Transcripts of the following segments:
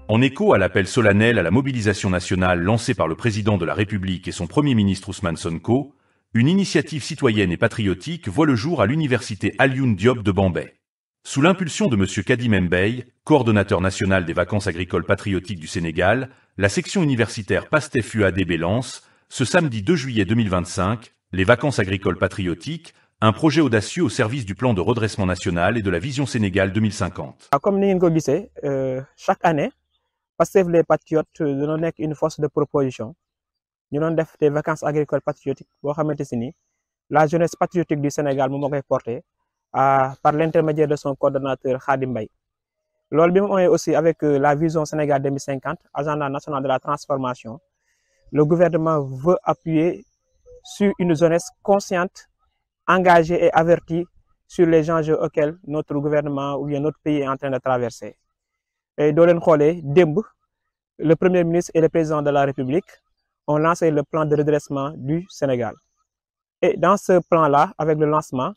En écho à l'appel solennel à la mobilisation nationale lancé par le président de la République et son Premier ministre Ousmane Sonko, une initiative citoyenne et patriotique voit le jour à l'université Alioune Diop de Bambey. Sous l'impulsion de M. Kadim Mbaye, coordonnateur national des vacances agricoles patriotiques du Sénégal, la section universitaire PASTEF UADB lance, ce samedi 2 juillet 2025, les vacances agricoles patriotiques, un projet audacieux au service du plan de redressement national et de la vision Sénégal 2050. Comme nous l'avons dit, chaque année, PASTEF les patriotes nous nekk une force de proposition. Nous avons fait des vacances agricoles patriotiques. La jeunesse patriotique du Sénégal nous a porté par l'intermédiaire de son coordonnateur Khadim Mbaye. L'OLBIM est aussi avec la vision Sénégal 2050, agenda national de la transformation. Le gouvernement veut appuyer sur une jeunesse consciente, engagée et avertie sur les enjeux auxquels notre gouvernement ou bien notre pays est en train de traverser. Et Dolen Khole, Demb, le Premier ministre et le Président de la République ont lancé le plan de redressement du Sénégal. Et dans ce plan-là, avec le lancement,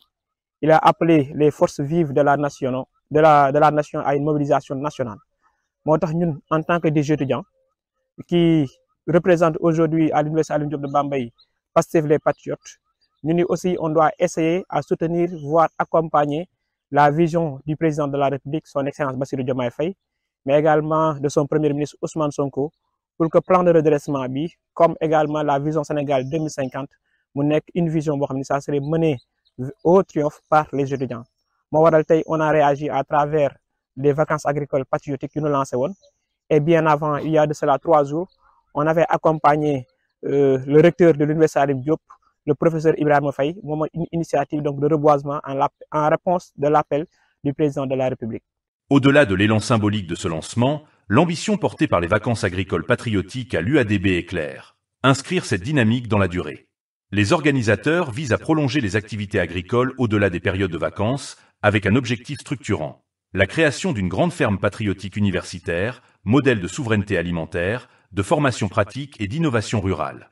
il a appelé les forces vives de la nation, à une mobilisation nationale. Moi, en tant que des étudiants qui représentent aujourd'hui à l'Université Alioune Diop de Bambey, PASTEF les patriotes, nous aussi, on doit essayer à soutenir, voire accompagner la vision du Président de la République, son Excellence Bassirou Diomaye Faye, mais également de son Premier ministre Ousmane Sonko, pour que le plan de redressement, comme également la vision Sénégal 2050, une vision qui serait menée au triomphe par les étudiants. On a réagi à travers les vacances agricoles patriotiques que nous lançons. Et bien avant, il y a de cela 3 jours, on avait accompagné le recteur de l'Université Alioune Diop, le professeur Ibrahima Faye, une initiative donc, de reboisement en réponse de l'appel du président de la République. Au-delà de l'élan symbolique de ce lancement, l'ambition portée par les vacances agricoles patriotiques à l'UADB est claire. Inscrire cette dynamique dans la durée. Les organisateurs visent à prolonger les activités agricoles au-delà des périodes de vacances, avec un objectif structurant. La création d'une grande ferme patriotique universitaire, modèle de souveraineté alimentaire, de formation pratique et d'innovation rurale.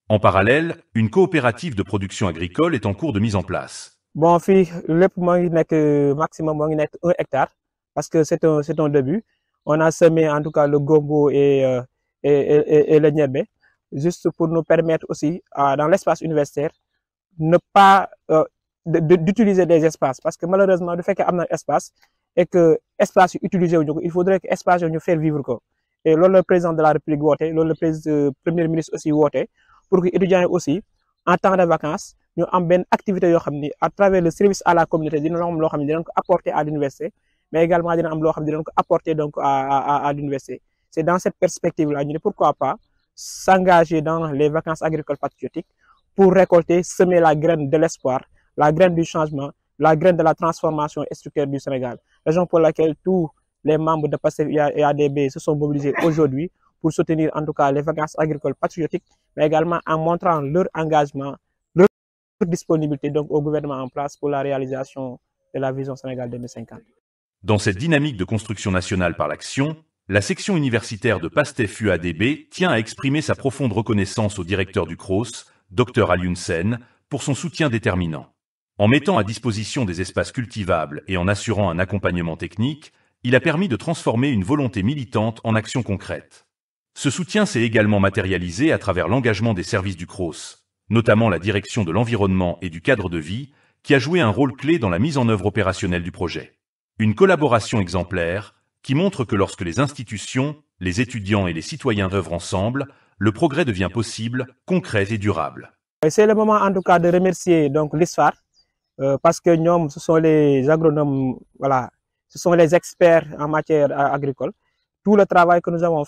En parallèle, une coopérative de production agricole est en cours de mise en place. Bon, le maximum 1 hectare, parce que c'est un début. On a semé en tout cas le gombo et le niébé, juste pour nous permettre aussi, dans l'espace universitaire, ne pas d'utiliser des espaces. Parce que malheureusement, le fait qu'il y ait un espace et que l'espace utilisé, il faudrait que l'espace nous faire vivre. Et là, le président de la République voté, le Premier ministre aussi voté, pour que les étudiants aussi, en temps de vacances, nous avons une activité à travers le service à la communauté, nous avons apporter à l'université, mais également nous avons apporter donc à l'université. C'est dans cette perspective-là, pourquoi pas s'engager dans les vacances agricoles patriotiques pour récolter, semer la graine de l'espoir, la graine du changement, la graine de la transformation structurelle du Sénégal. Raison pour laquelle tous les membres de PASTEF et ADB se sont mobilisés aujourd'hui pour soutenir en tout cas les vacances agricoles patriotiques, mais également en montrant leur engagement, leur disponibilité donc au gouvernement en place pour la réalisation de la vision Sénégal 2050. Dans cette dynamique de construction nationale par l'action, la section universitaire de PASTEF UADB tient à exprimer sa profonde reconnaissance au directeur du CROSS, Dr Alioune Sène, pour son soutien déterminant. En mettant à disposition des espaces cultivables et en assurant un accompagnement technique, il a permis de transformer une volonté militante en action concrète. Ce soutien s'est également matérialisé à travers l'engagement des services du CROSS, notamment la direction de l'environnement et du cadre de vie, qui a joué un rôle clé dans la mise en œuvre opérationnelle du projet. Une collaboration exemplaire qui montre que lorsque les institutions, les étudiants et les citoyens œuvrent ensemble, le progrès devient possible, concret et durable. C'est le moment en tout cas de remercier donc l'ISFAR, parce que nous, ce sont les agronomes, voilà, ce sont les experts en matière agricole. Tout le travail que nous l'avons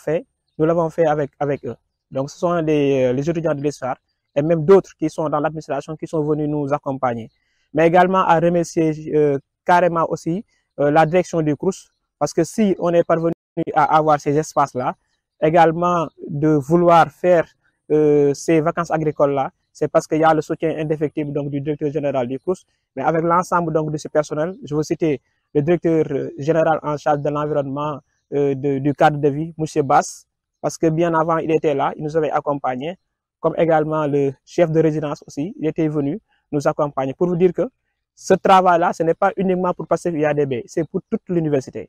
fait avec eux. Donc ce sont les étudiants de l'ISFAR et même d'autres qui sont dans l'administration qui sont venus nous accompagner. Mais également à remercier carrément aussi la direction du CROUS, parce que si on est parvenu à avoir ces espaces-là, également de vouloir faire ces vacances agricoles-là, c'est parce qu'il y a le soutien indéfectible donc, du directeur général du CROUS, mais avec l'ensemble donc, de ce personnel, je veux citer le directeur général en charge de l'environnement du cadre de vie, M. Bass, parce que bien avant, il était là, il nous avait accompagnés, comme également le chef de résidence aussi, il était venu nous accompagner. Pour vous dire que ce travail-là, ce n'est pas uniquement pour PASTEF UADB, c'est pour toute l'université.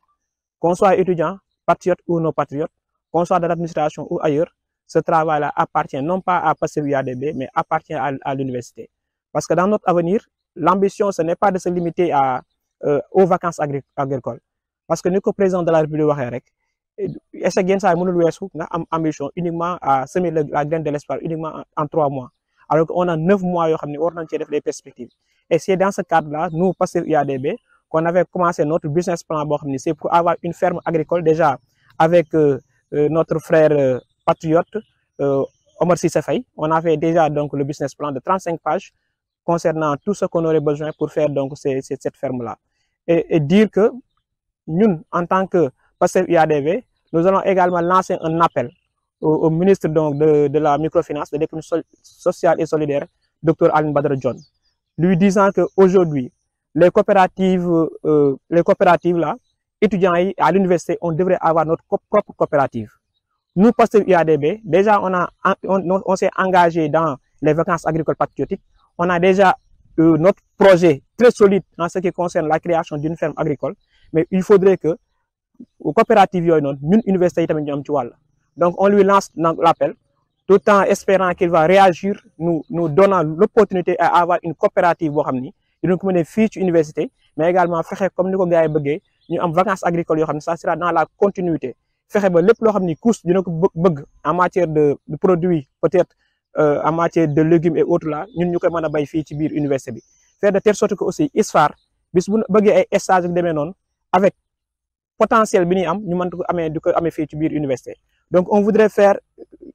Qu'on soit étudiant, patriotes ou non patriotes, qu'on soit dans l'administration ou ailleurs, ce travail-là appartient non pas à PASTEF UADB, mais appartient à l'université. Parce que dans notre avenir, l'ambition, ce n'est pas de se limiter aux vacances agricoles. Parce que nous, comme président de la République, est-ce que ça a ambition uniquement à semer la graine de l'espoir uniquement en 3 mois. Alors qu'on a 9 mois, on a les perspectives. Et c'est dans ce cadre-là, nous, PASTEF UADB, qu'on avait commencé notre business plan, c'est pour avoir une ferme agricole déjà avec notre frère patriote, Omar Cissé Faye. On avait déjà donc le business plan de 35 pages concernant tout ce qu'on aurait besoin pour faire donc cette ferme-là. Et dire que nous, en tant que PASTEF UADB, nous allons également lancer un appel au ministre donc, de la microfinance, de l'économie sociale et solidaire, Dr Aline Badara John, lui disant qu'aujourd'hui, les coopératives là, étudiants à l'université, on devrait avoir notre propre coopérative. Nous, PASTEF UADB, déjà on s'est engagé dans les vacances agricoles patriotiques. On a déjà notre projet très solide en ce qui concerne la création d'une ferme agricole. Mais il faudrait que aux coopératives, nous, université, donc on lui lance l'appel, tout en espérant qu'il va réagir, nous donnant l'opportunité à avoir une coopérative, nous mener fiche université, mais également faire comme nous avons dit, nous avons vacances agricoles, ça sera dans la continuité. Faire les courses en matière de produits, peut-être en matière de légumes et autres là, nous avons fait fiche université. Faire de telle sorte que aussi ISFAR, bis bu bëggee ay stage ak demee noonu avec potentiel bi ñuy am ñu mën ko amee fii ci biir université. Donc on voudrait faire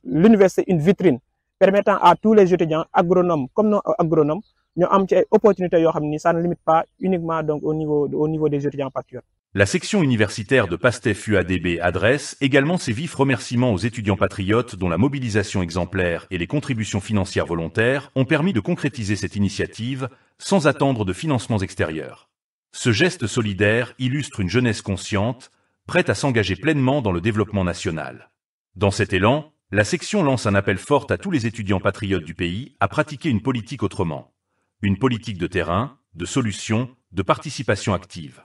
l'université une vitrine permettant à tous les étudiants agronomes comme non agronomes ñu am ci ay opportunités yoo xam ni ça ne limite pas uniquement donc au niveau des étudiants patriotes. La section universitaire de PASTEF UADB adresse également ses vifs remerciements aux étudiants patriotes dont la mobilisation exemplaire et les contributions financières volontaires ont permis de concrétiser cette initiative sans attendre de financements extérieurs. Ce geste solidaire illustre une jeunesse consciente, prête à s'engager pleinement dans le développement national. Dans cet élan, la section lance un appel fort à tous les étudiants patriotes du pays à pratiquer une politique autrement. Une politique de terrain, de solutions, de participation active.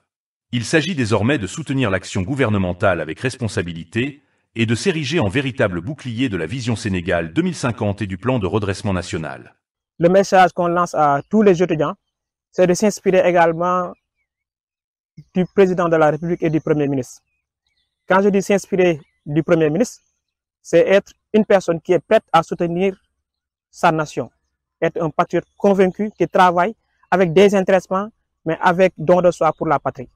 Il s'agit désormais de soutenir l'action gouvernementale avec responsabilité et de s'ériger en véritable bouclier de la vision Sénégal 2050 et du plan de redressement national. Le message qu'on lance à tous les étudiants, c'est de s'inspirer également du président de la République et du Premier ministre. Quand je dis s'inspirer du Premier ministre, c'est être une personne qui est prête à soutenir sa nation, être un patriote convaincu qui travaille avec désintéressement, mais avec don de soi pour la patrie.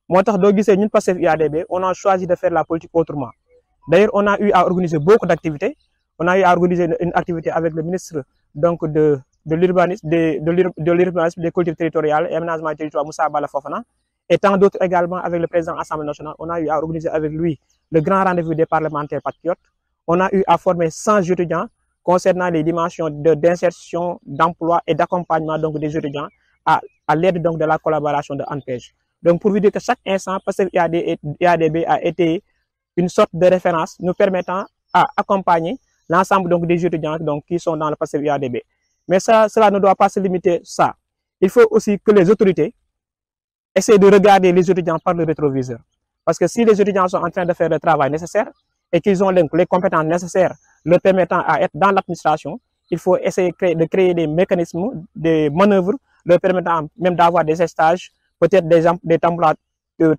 Moi, nous, PASTEF UADB, on a choisi de faire la politique autrement. D'ailleurs, on a eu à organiser beaucoup d'activités. On a eu à organiser une activité avec le ministre donc, de l'urbanisme, des collectivités territoriales et aménagement du territoire, Moussa Bala Fofana, et tant d'autres également avec le président de l'Assemblée nationale. On a eu à organiser avec lui le grand rendez-vous des parlementaires patriotes. On a eu à former 100 étudiants concernant les dimensions d'insertion, d'emploi et d'accompagnement des étudiants à l'aide donc de la collaboration de ANPEJ. Donc, pour vous dire que chaque instant, PASTEF UADB a été une sorte de référence nous permettant à accompagner l'ensemble donc, des étudiants donc, qui sont dans le PASTEF UADB. Mais cela ne doit pas se limiter à ça. Il faut aussi que les autorités essaient de regarder les étudiants par le rétroviseur. Parce que si les étudiants sont en train de faire le travail nécessaire et qu'ils ont les compétences nécessaires leur permettant à être dans l'administration, il faut essayer de créer des mécanismes, des manœuvres leur permettant même d'avoir des stages, peut-être des emplois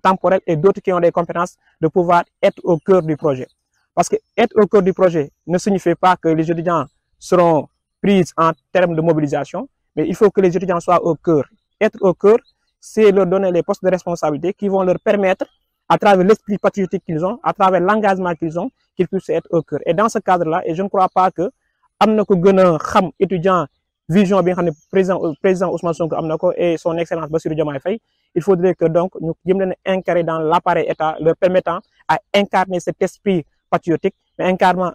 temporels et d'autres qui ont des compétences de pouvoir être au cœur du projet. Parce que être au cœur du projet ne signifie pas que les étudiants seront pris en termes de mobilisation, mais il faut que les étudiants soient au cœur. Être au cœur, c'est leur donner les postes de responsabilité qui vont leur permettre, à travers l'esprit patriotique qu'ils ont, à travers l'engagement qu'ils ont, qu'ils puissent être au cœur. Et dans ce cadre-là, et je ne crois pas que étudiants vision bien président Ousmane Sonko et son excellence Bassirou Diomaye Faye, il faudrait que donc nous incarner dans l'appareil État leur permettant à incarner cet esprit patriotique, mais également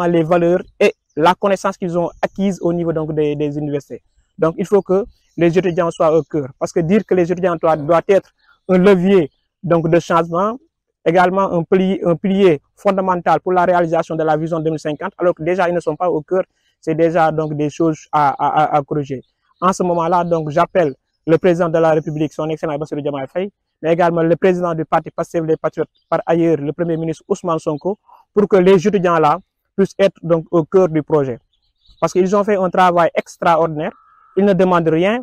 les valeurs et la connaissance qu'ils ont acquise au niveau donc des universités. Donc il faut que les étudiants soient au cœur, parce que dire que les étudiants doivent être un levier donc de changement, également un pilier fondamental pour la réalisation de la vision 2050, alors que déjà ils ne sont pas au cœur. C'est déjà donc des choses à corriger. En ce moment-là, donc j'appelle le président de la République, son excellence Bassirou Diomaye Faye, mais également le président du parti Pastef les Patriotes, par ailleurs le premier ministre Ousmane Sonko, pour que les étudiants-là puissent être donc au cœur du projet. Parce qu'ils ont fait un travail extraordinaire, ils ne demandent rien,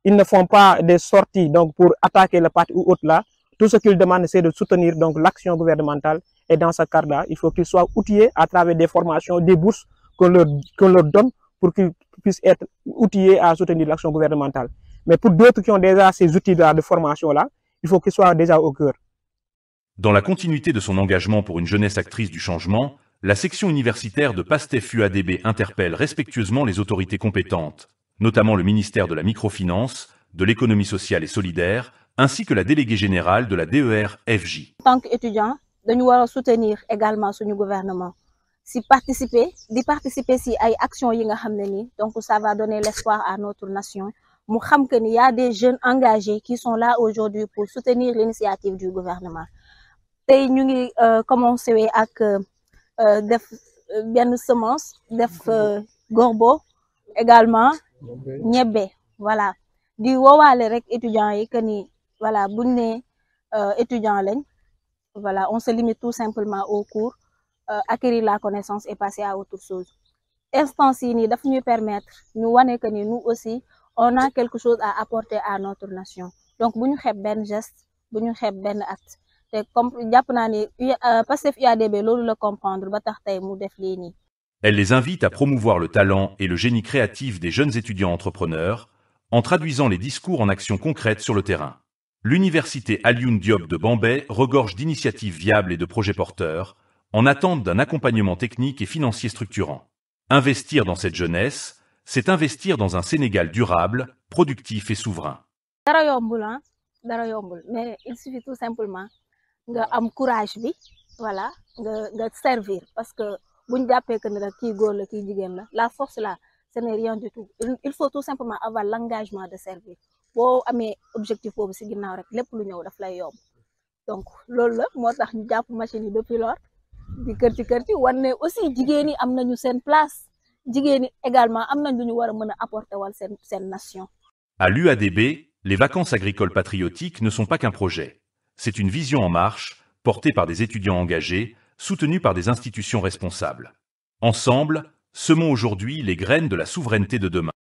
ils ne font pas des sorties donc pour attaquer le parti ou autre là. Tout ce qu'ils demandent, c'est de soutenir donc l'action gouvernementale. Et dans ce cadre-là, il faut qu'ils soient outillés à travers des formations, des bourses qu'on leur donne pour qu'ils puissent être outillés à soutenir l'action gouvernementale. Mais pour d'autres qui ont déjà ces outils-là de formation-là, il faut qu'ils soient déjà au cœur. Dans la continuité de son engagement pour une jeunesse actrice du changement, la section universitaire de PASTEF-UADB interpelle respectueusement les autorités compétentes, notamment le ministère de la Microfinance, de l'économie sociale et solidaire, ainsi que la déléguée générale de la DER-FJ. En tant qu'étudiant, nous devons soutenir également ce gouvernement. Si participer si à actions donc ça va donner l'espoir à notre nation. Nous savons qu'il y a des jeunes engagés qui sont là aujourd'hui pour soutenir l'initiative du gouvernement. Tay ñu ngi commencé ak def benn semence def gorbo également ñebbe voilà di woowaale rek étudiants yi que ni voilà buñ né étudiant lañ voilà on se limite tout simplement au cours acquérir la connaissance et passer à autre chose. Instance yi ni daf ñuy permettre ñu wane que ni nous aussi on a quelque chose à apporter à notre nation donc buñu xeeb benn geste buñu xeeb benn acte. Elle les invite à promouvoir le talent et le génie créatif des jeunes étudiants entrepreneurs en traduisant les discours en actions concrètes sur le terrain. L'université Alioune Diop de Bambey regorge d'initiatives viables et de projets porteurs en attente d'un accompagnement technique et financier structurant. Investir dans cette jeunesse, c'est investir dans un Sénégal durable, productif et souverain. Mais il suffit tout simplement nga am courage bi voilà nga servir parce que buñ jappé que ne ki góor la ki jigéen la force là ce n'est rien du tout il faut tout simplement avoir l'engagement de servir bo amé objectif bobu ci ginnaw rek lépp lu ñëw daf lay yomb donc loolu la motax ñu japp machine yi depuis lors di kër ci wane aussi jigéen yi am nañu sen place jigéen yi également am nañ lu ñu wara mëna apporter wal sen nation. À l'UADB, les vacances agricoles patriotiques ne sont pas qu'un projet. C'est une vision en marche, portée par des étudiants engagés, soutenue par des institutions responsables. Ensemble, semons aujourd'hui les graines de la souveraineté de demain.